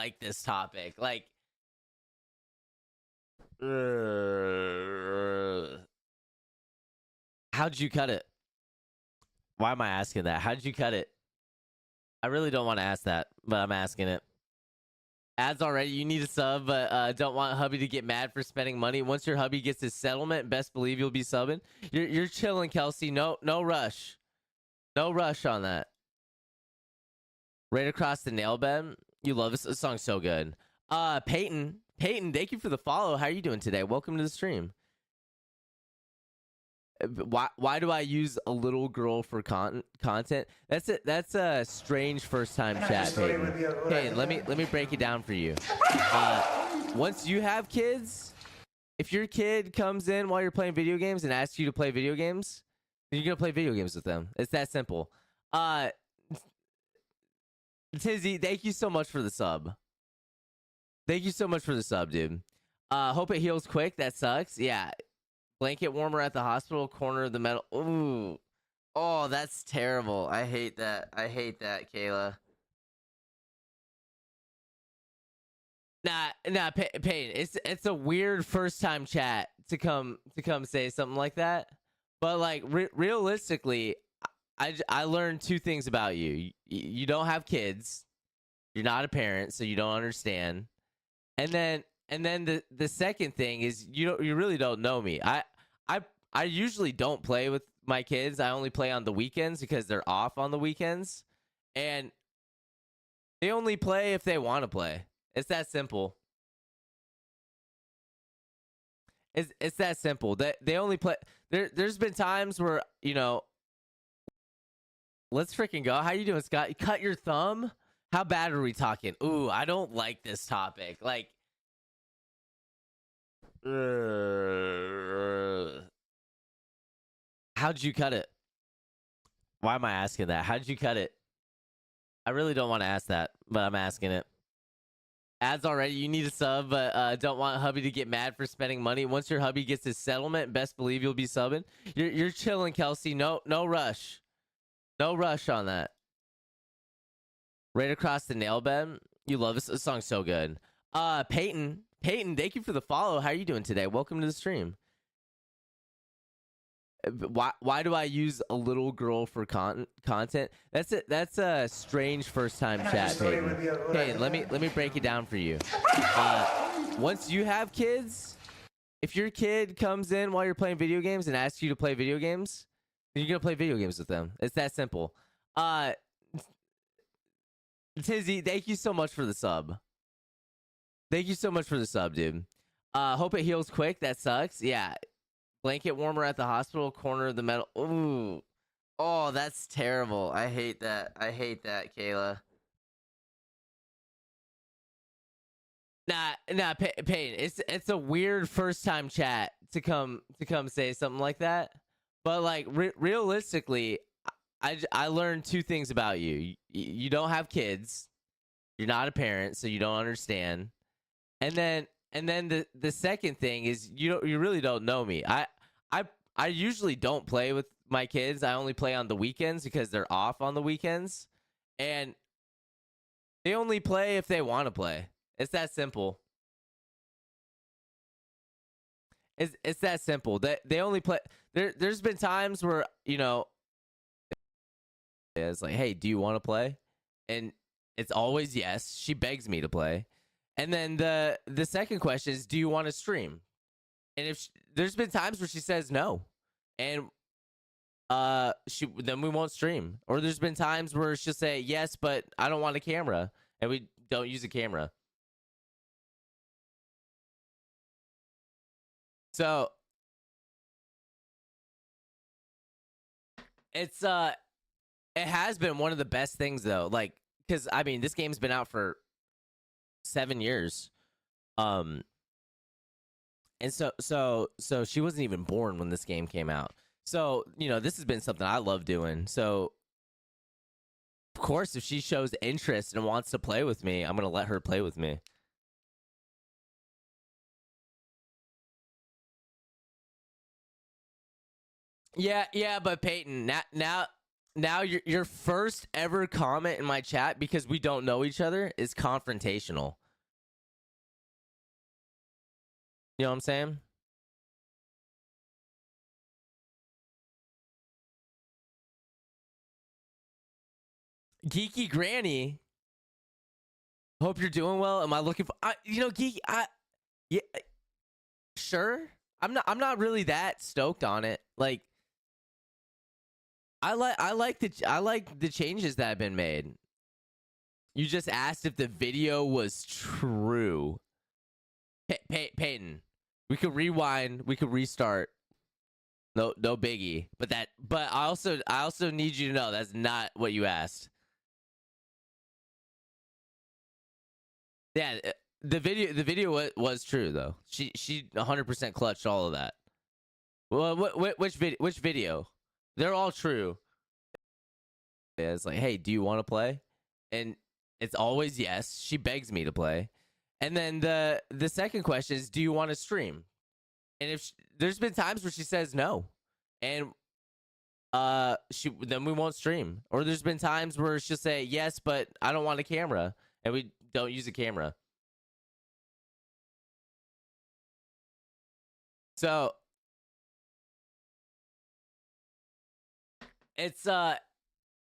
like this topic. Like, how'd you cut it? Why am I asking that? How'd you cut it? I really don't want to ask that, but I'm asking it. Ads already. You need a sub, but don't want hubby to get mad for spending money. Once your hubby gets his settlement, best believe you'll be subbing. You're chilling, Kelsey. No rush. No rush on that. Right across the nail bed. You love this song's so good. Peyton, thank you for the follow. How are you doing today? Welcome to the stream. Why do I use a little girl for content? That's a strange first time chat, Peyton. Hey, let me break it down for you. Once you have kids, if your kid comes in while you're playing video games and asks you to play video games, then you're gonna play video games with them. It's that simple. Tizzy, thank you so much for the sub. Thank you so much for the sub, dude. Hope it heals quick. That sucks. Yeah. Blanket warmer at the hospital, corner of the metal. Ooh. Oh, that's terrible. I hate that. I hate that, Kayla. Nah, Payne. It's a weird first time chat to come say something like that. But like realistically, I learned two things about you. You don't have kids. You're not a parent, so you don't understand. And then the second thing is you really don't know me. I usually don't play with my kids. I only play on the weekends because they're off on the weekends. And they only play if they want to play. It's that simple. It's that simple. They only play there's been times where, let's freaking go. How you doing, Scott? You cut your thumb? How bad are we talking? Ooh, I don't like this topic. Like, how'd you cut it? Why am I asking that? How'd you cut it? I really don't want to ask that, but I'm asking it. Ads already. You need a sub, but don't want hubby to get mad for spending money. Once your hubby gets his settlement, best believe you'll be subbing. You're chilling, Kelsey. No rush. No rush on that. Right across the nail bed. You love this song's so good. Peyton, thank you for the follow. How are you doing today? Welcome to the stream. Why do I use a little girl for content? That's a strange first time chat, Peyton. Hey, let me break it down for you. Once you have kids, if your kid comes in while you're playing video games and asks you to play video games, then you're gonna play video games with them. It's that simple. Tizzy, thank you so much for the sub. Thank you so much for the sub, dude. Hope it heals quick. That sucks. Yeah. Blanket warmer at the hospital, corner of the metal. Ooh. Oh, that's terrible. I hate that. I hate that, Kayla. Nah, Payne. It's a weird first time chat to come say something like that. But like realistically, I learned two things about you. You don't have kids. You're not a parent, so you don't understand. And then the second thing is you really don't know me. I usually don't play with my kids. I only play on the weekends because they're off on the weekends. And they only play if they want to play. It's that simple. It's that simple. They only play there's been times where, it's like, hey, do you want to play? And it's always yes. She begs me to play. And then the second question is, do you want to stream? And if there's been times where she says no, and then we won't stream. Or there's been times where she'll say yes, but I don't want a camera, and we don't use a camera. So it's it has been one of the best things though, like, because I mean this game's been out for 7 years, and so she wasn't even born when this game came out. So this has been something I love doing. So of course, if she shows interest and wants to play with me, I'm gonna let her play with me. Yeah, but Peyton, now now your first ever comment in my chat because we don't know each other is confrontational. You know what I'm saying? Geeky Granny, hope you're doing well. Am I looking for? Geeky. Yeah, sure. I'm not really that stoked on it. Like, I like the changes that have been made. You just asked if the video was true. Peyton, we could rewind. We could restart. No biggie. But I also need you to know that's not what you asked. Yeah, the video was true though. She 100% clutched all of that. Well, which video? They're all true. Yeah, it's like, hey, do you want to play? And it's always yes. She begs me to play. And then the second question is, do you want to stream? And if there's been times where she says no, and then we won't stream. Or there's been times where she'll say yes, but I don't want a camera, and we don't use a camera. So it's it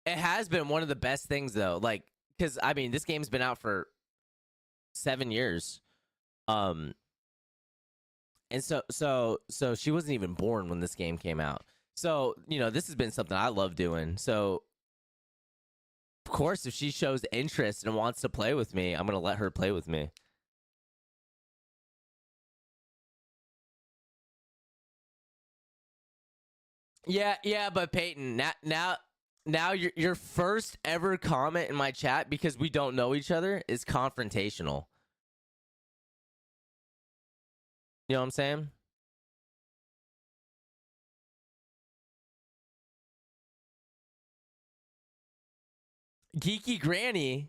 has been one of the best things though, like, because I mean this game's been out for 7 years, um and so she wasn't even born when this game came out. So this has been something I love doing. So of course, if she shows interest and wants to play with me, I'm gonna let her play with me. Yeah, but Peyton, now your first ever comment in my chat because we don't know each other is confrontational. You know what I'm saying? Geeky Granny,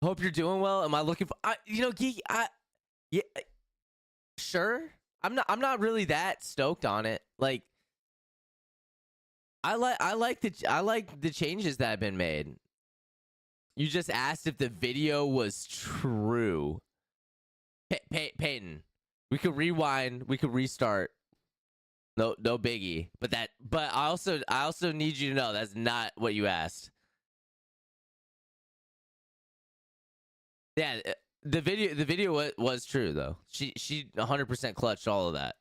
hope you're doing well. Am I looking for? Geeky. Yeah, sure. I'm not really that stoked on it. Like, I like the changes that have been made. You just asked if the video was true. Peyton, we could rewind. We could restart. No biggie. But I also need you to know that's not what you asked. Yeah, the video was true though. She 100% clutched all of that.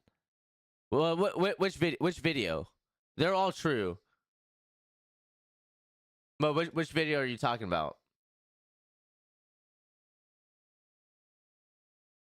Well, which video? They're all true. But which video are you talking about?